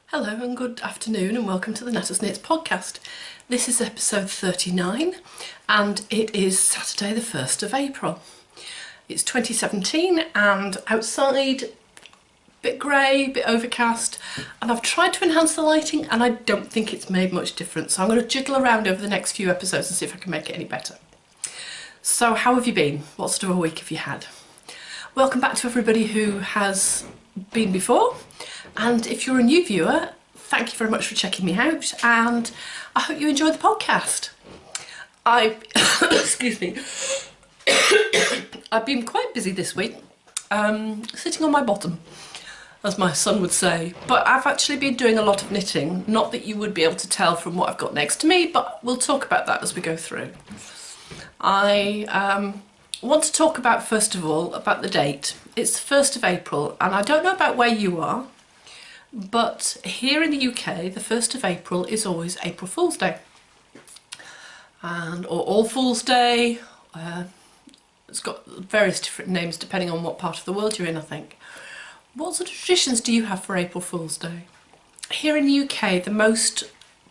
Hello and good afternoon and welcome to the Knatters Knits podcast. This is episode 39 and it is Saturday the 1st of April. It's 2017 and outside a bit grey, a bit overcast, and I've tried to enhance the lighting and I don't think it's made much difference. So I'm going to jiggle around over the next few episodes and see if I can make it any better. So how have you been? What sort of a week have you had? Welcome back to everybody who has been before. And if you're a new viewer, thank you very much for checking me out and I hope you enjoy the podcast. Excuse me, I've been quite busy this week, sitting on my bottom, as my son would say, but I've actually been doing a lot of knitting, not that you would be able to tell from what I've got next to me, but we'll talk about that as we go through. I want to talk about, first of all, about the date. It's the 1st of April and I don't know about where you are, but here in the UK, the 1st of April is always April Fool's Day, or All Fool's Day. It's got various different names depending on what part of the world you're in, I think. What sort of traditions do you have for April Fool's Day? Here in the UK, the most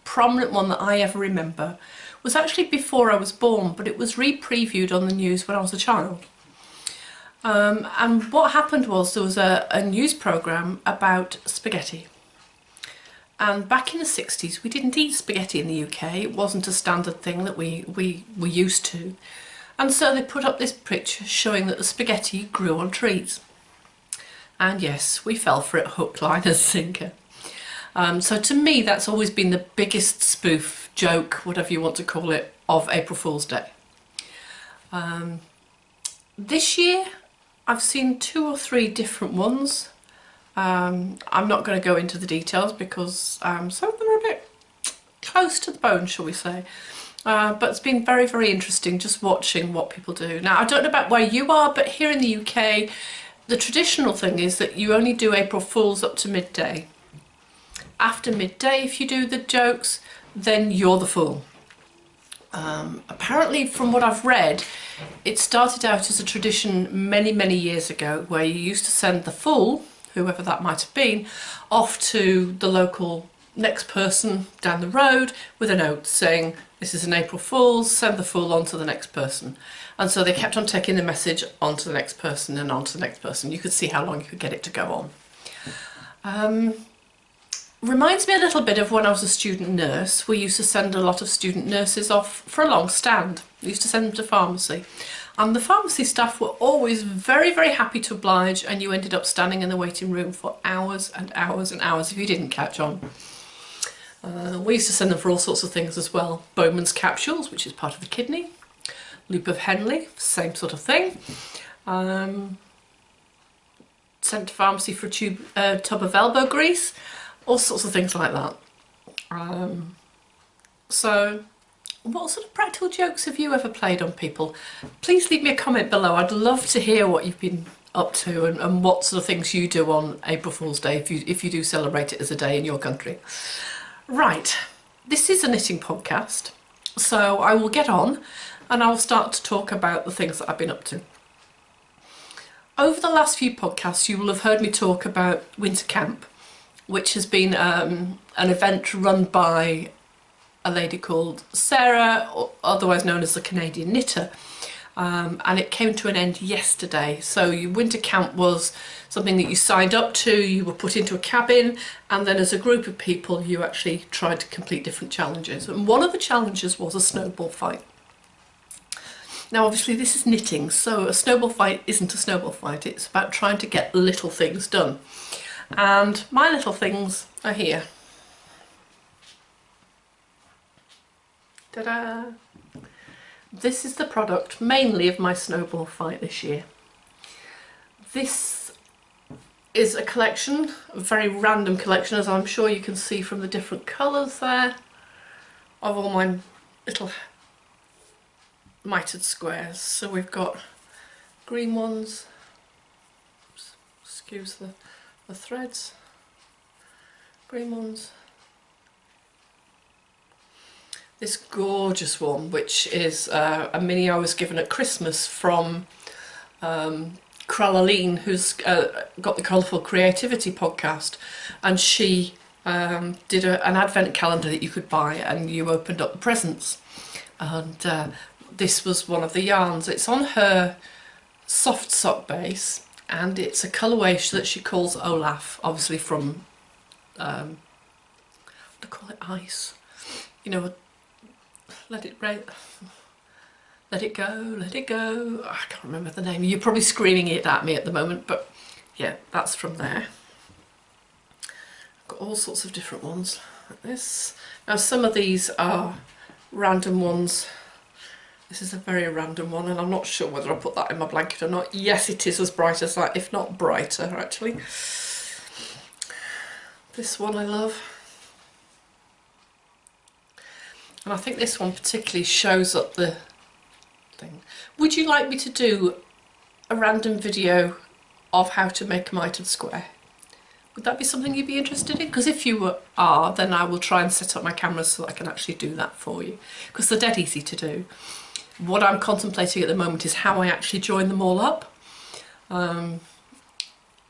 prominent one that I ever remember was actually before I was born, but it was re-previewed on the news when I was a child. And what happened was there was a news programme about spaghetti. And back in the 60s we didn't eat spaghetti in the UK, it wasn't a standard thing that we were used to. And so they put up this picture showing that the spaghetti grew on trees. And yes, we fell for it hook, line and sinker. So to me that's always been the biggest spoof, joke, whatever you want to call it, of April Fool's Day. This year I've seen 2 or 3 different ones. I'm not going to go into the details because some of them are a bit close to the bone, shall we say. But it's been very, very interesting just watching what people do. Now, I don't know about where you are, but here in the UK, the traditional thing is that you only do April Fools up to midday. After midday, if you do the jokes, then you're the fool. Apparently, from what I've read, it started out as a tradition many, many years ago where you used to send the fool, whoever that might have been, off to the local next person down the road with a note saying, this is an April Fool's, send the fool on to the next person. And so they kept on taking the message on to the next person and on to the next person. You could see how long you could get it to go on. Reminds me a little bit of when I was a student nurse. We used to send a lot of student nurses off for a long stand. We used to send them to pharmacy. And the pharmacy staff were always very, very happy to oblige, and you ended up standing in the waiting room for hours and hours and hours if you didn't catch on. We used to send them for all sorts of things as well. Bowman's capsules, which is part of the kidney. Loop of Henley, same sort of thing. Sent to pharmacy for a tub of elbow grease. All sorts of things like that. So what sort of practical jokes have you ever played on people? Please leave me a comment below. I'd love to hear what you've been up to and what sort of things you do on April Fool's Day if you do celebrate it as a day in your country. Right, this is a knitting podcast, so I will get on and I'll start to talk about the things that I've been up to. Over the last few podcasts you will have heard me talk about Winter Camp, which has been an event run by a lady called Sarah, otherwise known as the Canadian Knitter, and it came to an end yesterday. So your winter camp was something that you signed up to, you were put into a cabin, and then as a group of people you actually tried to complete different challenges, and one of the challenges was a snowball fight. Now obviously this is knitting, so a snowball fight isn't a snowball fight, it's about trying to get little things done. And my little things are here. Ta-da! This is the product mainly of my snowball fight this year. This is a collection, a very random collection, as I'm sure you can see from the different colours there, of all my little mitered squares. So we've got green ones, excuse the threads, green ones, this gorgeous one which is a mini I was given at Christmas from Kralaline, who's got the Colourful Creativity podcast, and she did an advent calendar that you could buy, and you opened up the presents, and this was one of the yarns. It's on her soft sock base, and it's a colourway that she calls Olaf, obviously from what do I call it, ice, you know, let it rain, let it go, let it go. I can't remember the name. You're probably screaming it at me at the moment, but yeah, that's from there. I've got all sorts of different ones like this. Now some of these are random ones. This is a very random one, and I'm not sure whether I put that in my blanket or not. Yes, it is as bright as that, if not brighter actually. This one I love. And I think this one particularly shows up the thing. Would you like me to do a random video of how to make a mitered square? Would that be something you'd be interested in? Because if you are, then I will try and set up my cameras so that I can actually do that for you, because they're dead easy to do. What I'm contemplating at the moment is how I actually join them all up. I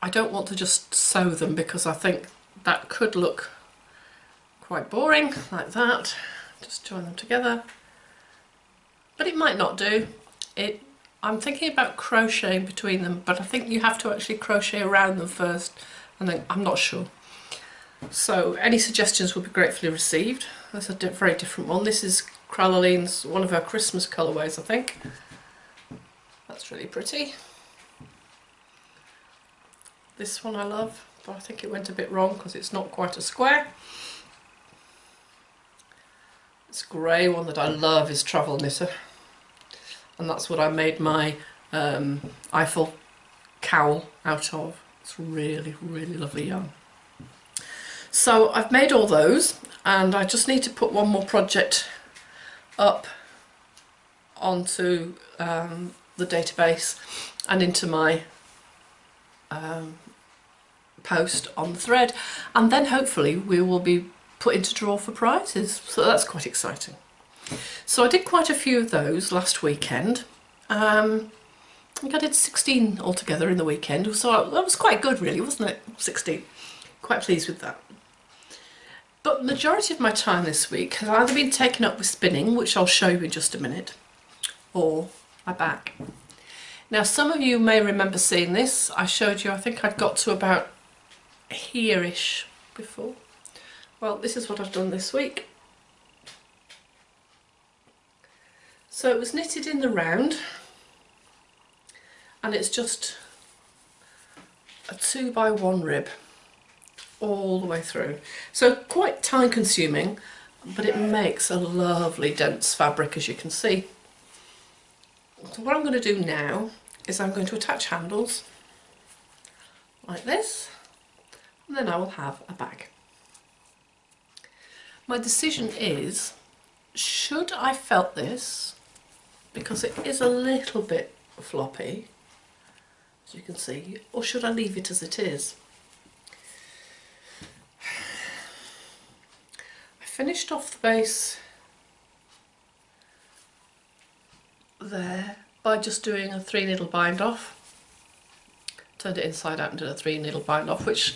don't want to just sew them, because I think that could look quite boring, like that. Just join them together. But it might not do. I'm thinking about crocheting between them, but I think you have to actually crochet around them first, and then I'm not sure. So any suggestions will be gratefully received. That's a very different one. This is Craloline's, one of her Christmas colourways, I think. That's really pretty. This one I love, but I think it went a bit wrong because it's not quite a square. This grey one that I love is Travel Knitter, and that's what I made my Eiffel cowl out of. It's really, really lovely yarn. So I've made all those, and I just need to put one more project up onto the database and into my post on the thread, and then hopefully we will be put into draw for prizes, so that's quite exciting. So I did quite a few of those last weekend. I think I did 16 altogether in the weekend, so that was quite good really, wasn't it? 16. Quite pleased with that. But the majority of my time this week has either been taken up with spinning, which I'll show you in just a minute, or my back. Now some of you may remember seeing this. I showed you, I think I'd got to about here-ish before. Well, this is what I've done this week. So it was knitted in the round, and it's just a 2x1 rib all the way through. So quite time consuming, but it makes a lovely dense fabric, as you can see. So what I'm going to do now is I'm going to attach handles like this, and then I will have a bag. My decision is, should I felt this, because it is a little bit floppy, as you can see, or should I leave it as it is? I finished off the base there by just doing a 3 needle bind off. Turned it inside out and did a 3 needle bind off, which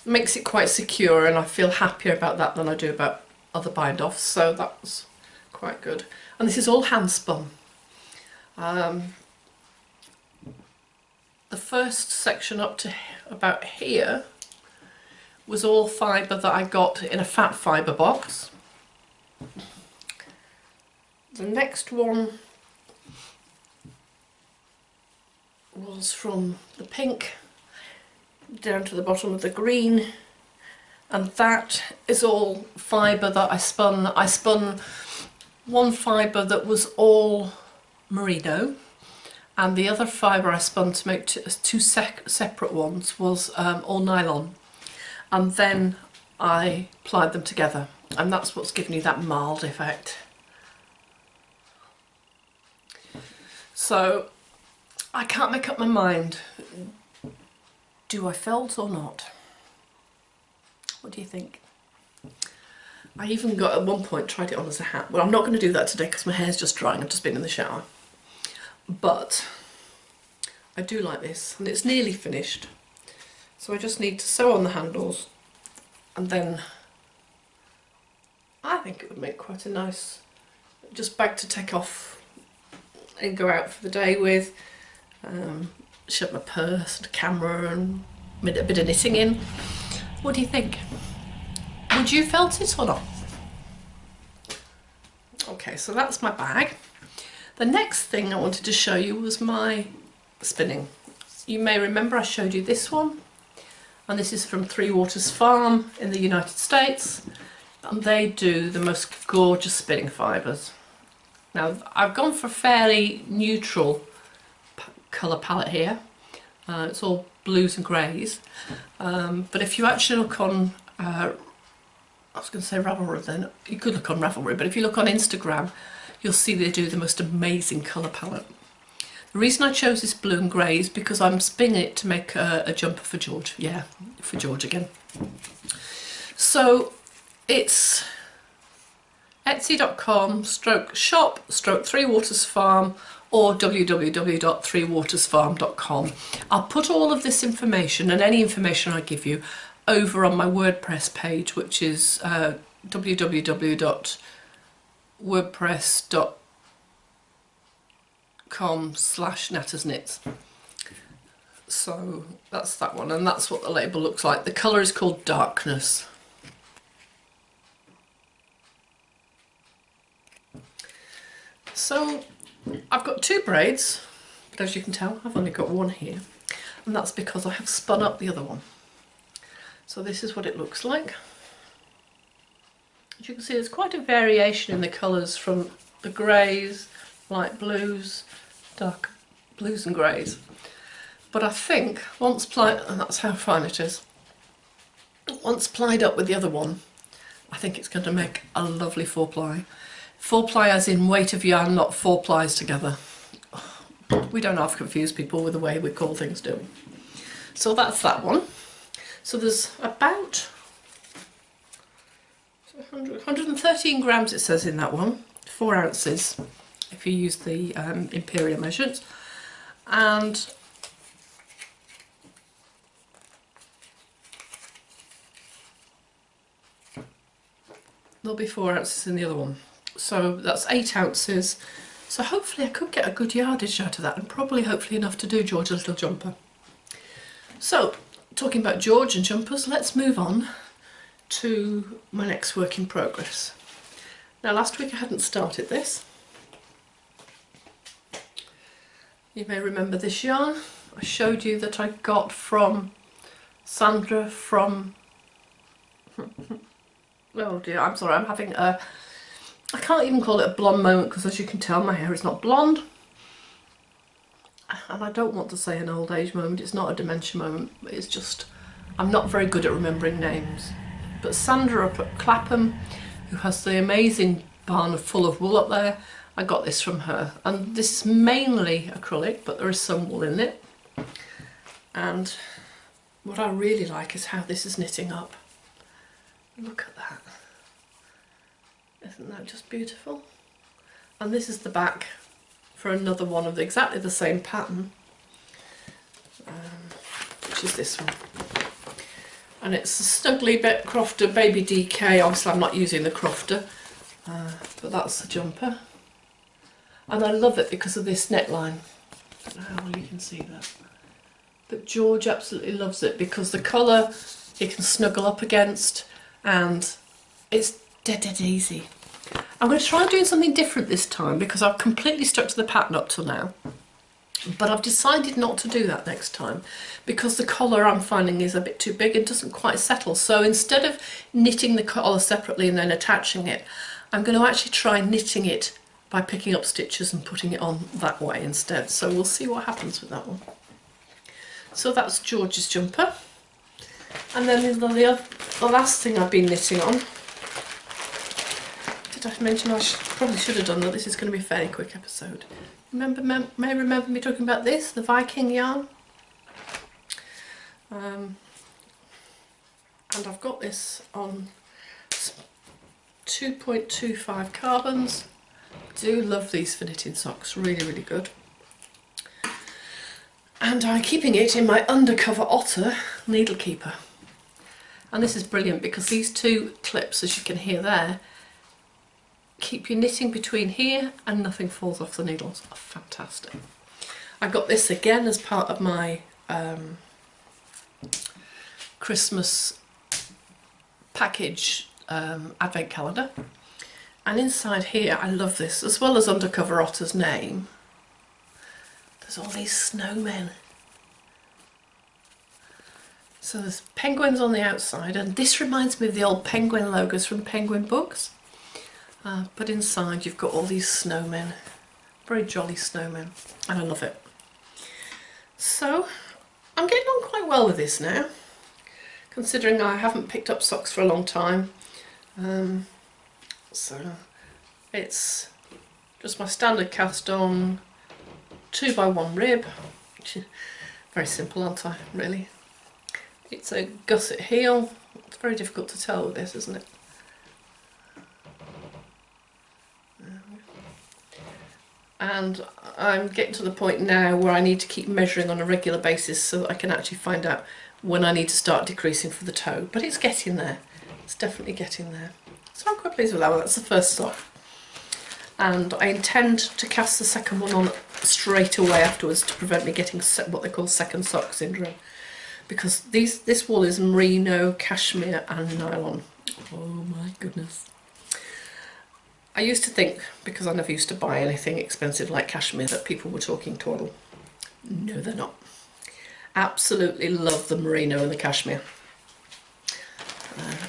makes it quite secure, and I feel happier about that than I do about other bind offs, so that was quite good. And this is all hand spun. The first section up to about here was all fibre that I got in a fat fibre box. The next one was from the pink down to the bottom of the green, and that is all fibre that I spun. I spun one fibre that was all merino, and the other fibre I spun to make two separate ones was all nylon, and then I plied them together, and that's what's given you that mild effect. So I can't make up my mind. Do I felt or not? What do you think? I even got at one point tried it on as a hat. Well, I'm not going to do that today because my hair's just drying. I've just been in the shower. But I do like this, and it's nearly finished. So I just need to sew on the handles and then I think it would make quite a nice just bag to take off and go out for the day with. Shove my purse and camera and a bit of knitting in. What do you think? Would you felt it or not? Okay, so that's my bag. The next thing I wanted to show you was my spinning. You may remember I showed you this one, and this is from Three Waters Farm in the United States, and they do the most gorgeous spinning fibres. Now I've gone for a fairly neutral colour palette here. It's all blues and greys, but if you actually look on, I was going to say Ravelry then, you could look on Ravelry, but if you look on Instagram, you'll see they do the most amazing colour palette. The reason I chose this blue and grey is because I'm spinning it to make a jumper for George. Yeah, for George again. So it's etsy.com/shop/Three Waters Farm or www.threewatersfarm.com. I'll put all of this information and any information I give you over on my WordPress page, which is www.wordpress.com/knattersknits. So that's that one, and that's what the label looks like. The colour is called Darkness. So I've got two braids, but as you can tell I've only got one here, and that's because I have spun up the other one. So this is what it looks like. As you can see, there's quite a variation in the colours from the greys, light blues, dark blues and greys. But I think once plied, and that's how fine it is, once plied up with the other one, I think it's going to make a lovely 4-ply. 4-ply as in weight of yarn, not 4 plies together. We don't half confuse people with the way we call things, do we? So that's that one. So there's about 113 grams it says in that one, 4 ounces if you use the imperial measurements, and there'll be 4 ounces in the other one. So that's 8 ounces. So hopefully I could get a good yardage out of that, and probably hopefully enough to do George a little jumper. So talking about George and jumpers, let's move on to my next work in progress. Now last week I hadn't started this. You may remember this yarn. I showed you that I got from Sandra from oh dear, I'm sorry, I'm having a, I can't even call it a blonde moment because as you can tell my hair is not blonde. And I don't want to say an old age moment, it's not a dementia moment, it's just, I'm not very good at remembering names. But Sandra up at Clapham, who has the amazing barn full of wool up there, I got this from her. And this is mainly acrylic, but there is some wool in it. And what I really like is how this is knitting up. Look at that. Isn't that just beautiful? And this is the back for another one of exactly the same pattern, which is this one. And it's a Snugly Crofter Baby DK. Obviously I'm not using the Crofter, but that's the jumper. And I love it because of this neckline. I don't know how well you can see that. But George absolutely loves it because the collar he can snuggle up against, and it's dead easy. I'm going to try doing something different this time because I've completely stuck to the pattern up till now. But I've decided not to do that next time because the collar I'm finding is a bit too big and doesn't quite settle. So instead of knitting the collar separately and then attaching it, I'm going to actually try knitting it by picking up stitches and putting it on that way instead. So we'll see what happens with that one. So that's George's jumper. And then the last thing I've been knitting on, did I mention I probably should have done that, this is going to be a fairly quick episode. May remember me talking about this, the Viking yarn. And I've got this on 2.25 carbons. I do love these for knitting socks, really good. And I'm keeping it in my Undercover Otter needle keeper. And this is brilliant because these two clips, as you can hear there, keep your knitting between here and nothing falls off the needles. Oh, fantastic. I got this again as part of my Christmas package advent calendar. And inside here, I love this, as well as Undercover Otter's name, there's all these snowmen. So there's penguins on the outside, and this reminds me of the old penguin logos from Penguin books. But inside you've got all these snowmen, very jolly snowmen, and I love it. So I'm getting on quite well with this now, considering I haven't picked up socks for a long time. So it's just my standard cast on 2x1 rib, very simple, aren't I, really? It's a gusset heel. It's very difficult to tell with this, isn't it? And I'm getting to the point now where I need to keep measuring on a regular basis so that I can actually find out when I need to start decreasing for the toe. But it's getting there. It's definitely getting there. So I'm quite pleased with that one. That's the first sock. And I intend to cast the second one on straight away afterwards to prevent me getting what they call second sock syndrome. Because this wool is merino, cashmere and nylon. Oh my goodness. I used to think, because I never used to buy anything expensive like cashmere, that people were talking twaddle. No, they're not. Absolutely love the merino and the cashmere.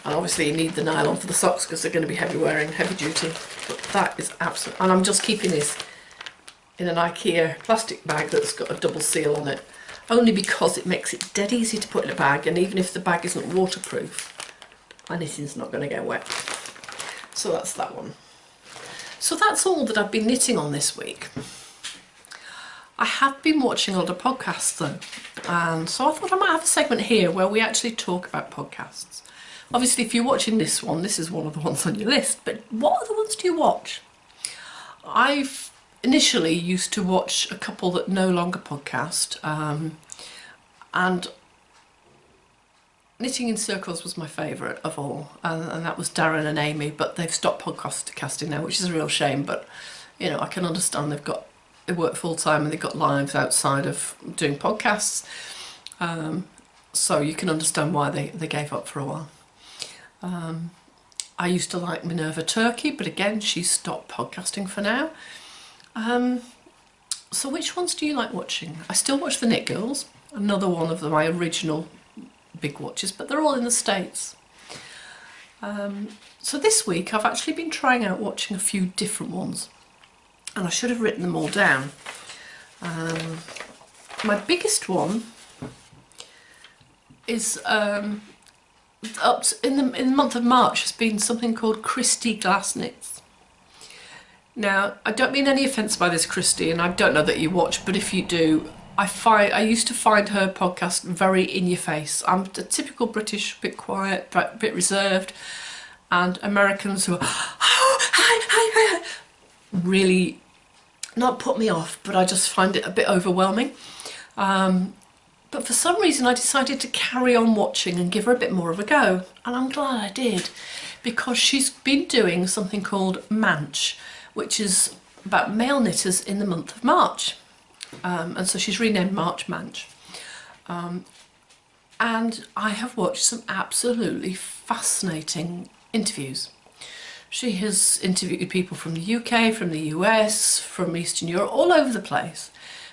And obviously you need the nylon for the socks because they're going to be heavy wearing, heavy duty. But that is absolute. And I'm just keeping this in an IKEA plastic bag that's got a double seal on it, only because it makes it dead easy to put in a bag, and even if the bag isn't waterproof, my knitting's not going to get wet. So that's that one. So that's all that I've been knitting on this week. I have been watching a lot of podcasts though, and so I thought I might have a segment here where we actually talk about podcasts. Obviously if you're watching this one, this is one of the ones on your list, but what other ones do you watch? I've initially used to watch a couple that no longer podcast, and Knitting in Circles was my favourite of all, and that was Darren and Amy, but they've stopped podcasting now, which is a real shame, but you know, I can understand they work full time and they've got lives outside of doing podcasts, so you can understand why they gave up for a while. I used to like Minerva Turkey, but again, she's stopped podcasting for now. So which ones do you like watching? I still watch the Knit Girls, another one of my original big watches, but they're all in the States. So this week I've actually been trying out watching a few different ones, and I should have written them all down. My biggest one is in the month of March has been something called Kristy Glass knits. Now I don't mean any offence by this, Kristy, and I don't know that you watch, but if you do, I used to find her podcast very in your face. I'm the typical British, bit quiet, but bit reserved, and Americans who are hi, really not put me off, but I just find it a bit overwhelming. But for some reason I decided to carry on watching and give her a bit more of a go, and I'm glad I did, because she's been doing something called Manch, which is about male knitters in the month of March. And so she's renamed March Manch. And I have watched some absolutely fascinating interviews. She has interviewed people from the UK, from the US, from Eastern Europe, all over the place.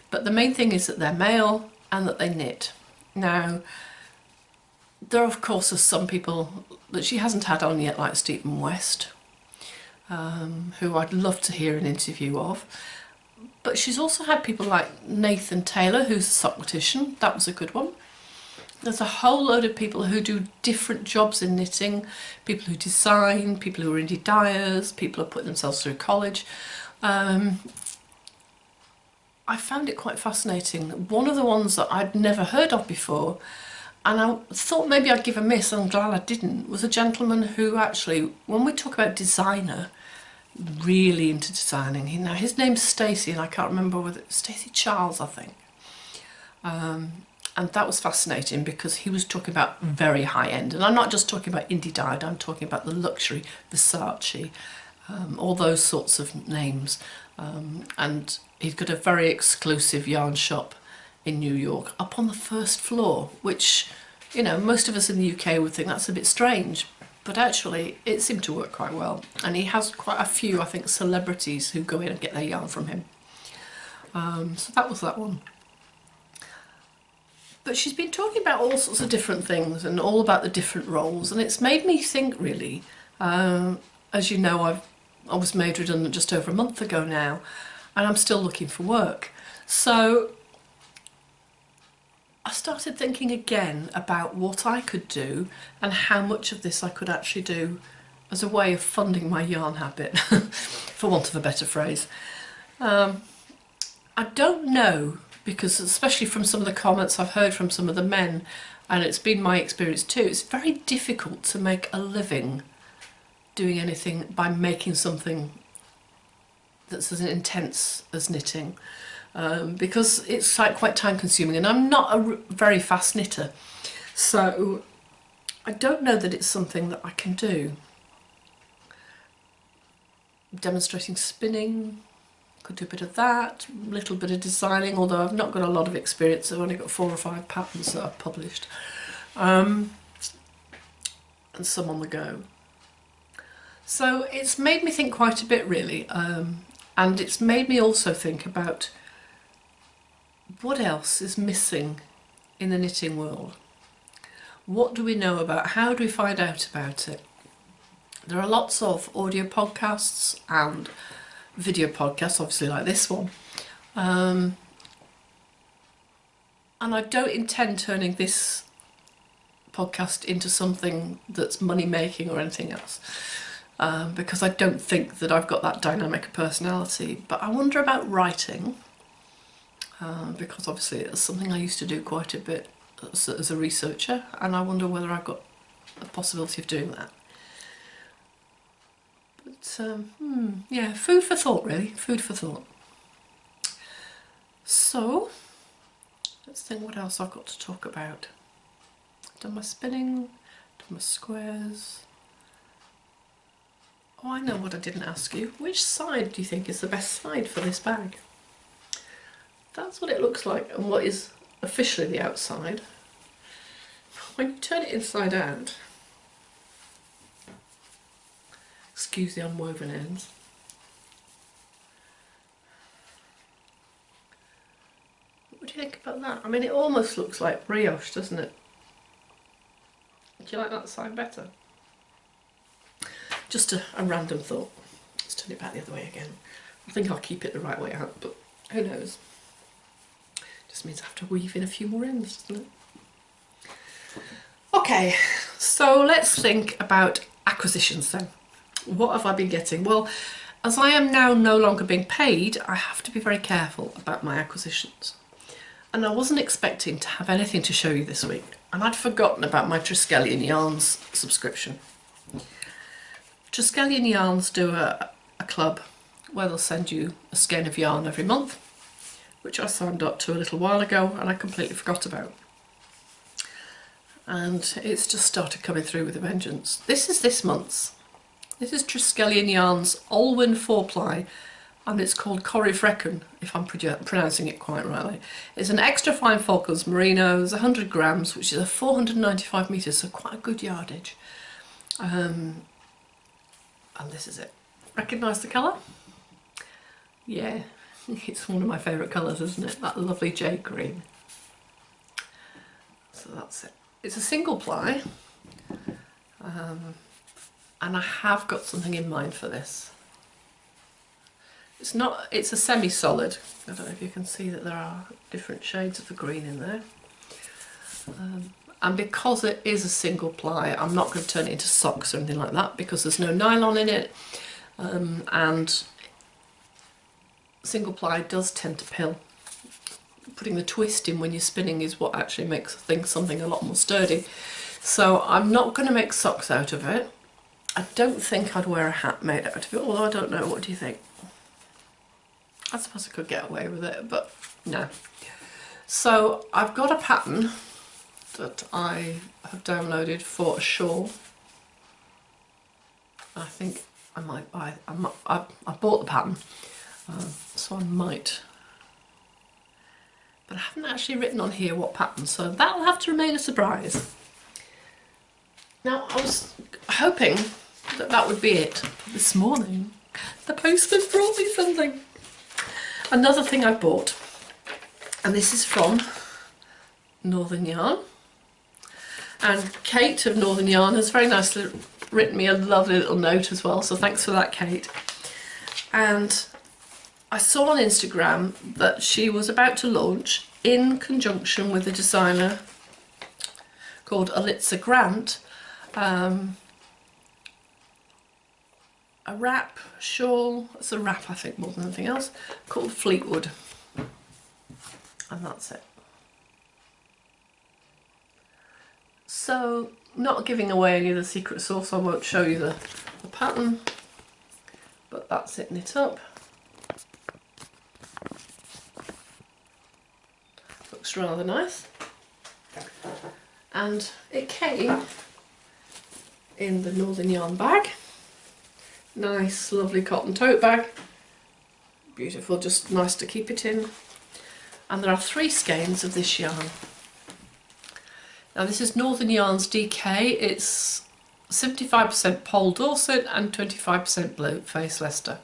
But the main thing is that they're male and that they knit. Now, there of course are some people that she hasn't had on yet, like Stephen West, who I'd love to hear an interview of. But she's also had people like Nathan Taylor, who's a sock-matician. That was a good one. There's a whole load of people who do different jobs in knitting, people who design, people who are indie dyers, people who put themselves through college. I found it quite fascinating. One of the ones that I'd never heard of before, and I thought maybe I'd give a miss, and I'm glad I didn't, was a gentleman who actually, when we talk about designer, really into designing. Now his name's Stacey, and I can't remember whether it's Stacey Charles, I think. And that was fascinating because he was talking about very high end, and I'm not just talking about indie dyed, I'm talking about the luxury Versace, all those sorts of names. And he's got a very exclusive yarn shop in New York up on the first floor, which, you know, most of us in the UK would think that's a bit strange, but actually it seemed to work quite well. And he has quite a few, I think, celebrities who go in and get their yarn from him. So that was that one. But she's been talking about all sorts of different things and all about the different roles, and it's made me think really. As you know, I was made redundant just over a month ago now, and I'm still looking for work. So I started thinking again about what I could do and how much of this I could actually do as a way of funding my yarn habit, for want of a better phrase. I don't know, because especially from some of the comments I've heard from some of the men, and it's been my experience too, it's very difficult to make a living doing anything by making something that's as intense as knitting, because it's like quite time consuming, and I'm not a very fast knitter, so I don't know that it's something that I can do. Demonstrating spinning, could do a bit of that, a little bit of designing, although I've not got a lot of experience. I've only got 4 or 5 patterns that I've published, and some on the go. So it's made me think quite a bit really, and it's made me also think about what else is missing in the knitting world. What do we know about? How do we find out about it? There are lots of audio podcasts and video podcasts, obviously like this one, and I don't intend turning this podcast into something that's money making or anything else, because I don't think that I've got that dynamic personality. But I wonder about writing, because obviously it's something I used to do quite a bit as a researcher, and I wonder whether I've got a possibility of doing that. But yeah, food for thought really, food for thought. So let's think what else I've got to talk about. Done my spinning, done my squares. Oh, I know what I didn't ask you. Which side do you think is the best side for this bag? That's what it looks like, and what is officially the outside. When you turn it inside out, excuse the unwoven ends, what do you think about that? I mean, it almost looks like brioche, doesn't it? Do you like that side better? Just a random thought. Let's turn it back the other way again. I think I'll keep it the right way out, but who knows? Just means I have to weave in a few more ends, doesn't it? Okay, so let's think about acquisitions then. What have I been getting? Well, as I am now no longer being paid, I have to be very careful about my acquisitions. And I wasn't expecting to have anything to show you this week, and I'd forgotten about my Triskelion Yarns subscription. Triskelion Yarns do a club where they'll send you a skein of yarn every month, which I signed up to a little while ago and I completely forgot about. And it's just started coming through with a vengeance. This is this month's. This is Triskelion Yarns Olwyn 4-ply, and it's called Corifrecken, if I'm pronouncing it quite rightly. It's an extra fine Falklands merino. There's 100 grams, which is a 495 metres, so quite a good yardage. And this is it. Recognise the colour? Yeah, it's one of my favourite colours, isn't it? That lovely jade green. So that's it. It's a single ply, and I have got something in mind for this. It's a semi-solid. I don't know if you can see that there are different shades of the green in there. And because it is a single ply, I'm not going to turn it into socks or anything like that, because there's no nylon in it, and single ply does tend to pill. Putting the twist in when you're spinning is what actually makes something a lot more sturdy. So I'm not going to make socks out of it. I don't think I'd wear a hat made out of it, although I don't know. What do you think? I suppose I could get away with it, but no. So I've got a pattern that I have downloaded for a shawl. I think I might buy, I bought the pattern, so I might, but I haven't actually written on here what pattern, so that'll have to remain a surprise. Now, I was hoping that that would be it. This morning, the postman brought me something. Another thing I bought, and this is from Northern Yarn. And Kate of Northern Yarn has very nicely written me a lovely little note as well, so thanks for that, Kate. And I saw on Instagram that she was about to launch, in conjunction with a designer called Alitza Grant, a wrap shawl. It's a wrap, I think, more than anything else, called Fleetwood, and that's it. So, not giving away any of the secret sauce, I won't show you the pattern, but that's it knit up. Looks rather nice, and it came in the Northern Yarn bag. Nice, lovely cotton tote bag. Beautiful, just nice to keep it in. And there are 3 skeins of this yarn. Now this is Northern Yarn's DK. It's 75% Pole Dorset and 25% Bloatface Leicester.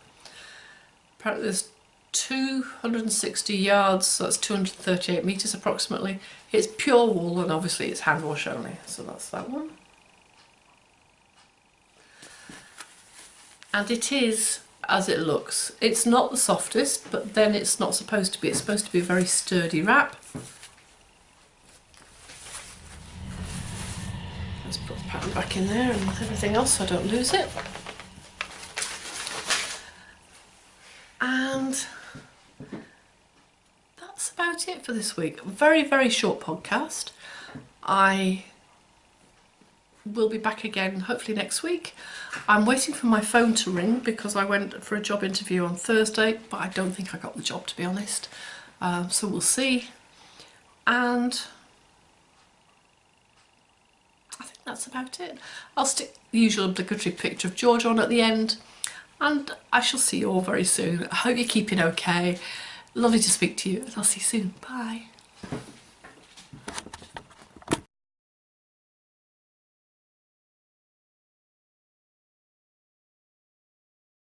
Apparently there's 260 yards, so that's 238 metres approximately. It's pure wool, and obviously it's hand wash only, so that's that one. And it is as it looks. It's not the softest, but then it's not supposed to be. It's supposed to be a very sturdy wrap. Let's put the pattern back in there and everything else so I don't lose it. And that's about it for this week. Very, very short podcast. I will be back again hopefully next week. I'm waiting for my phone to ring because I went for a job interview on Thursday, but I don't think I got the job, to be honest. So we'll see. And I think that's about it. I'll stick the usual obligatory picture of George on at the end, and I shall see you all very soon. I hope you're keeping okay. Lovely to speak to you, and I'll see you soon. Bye.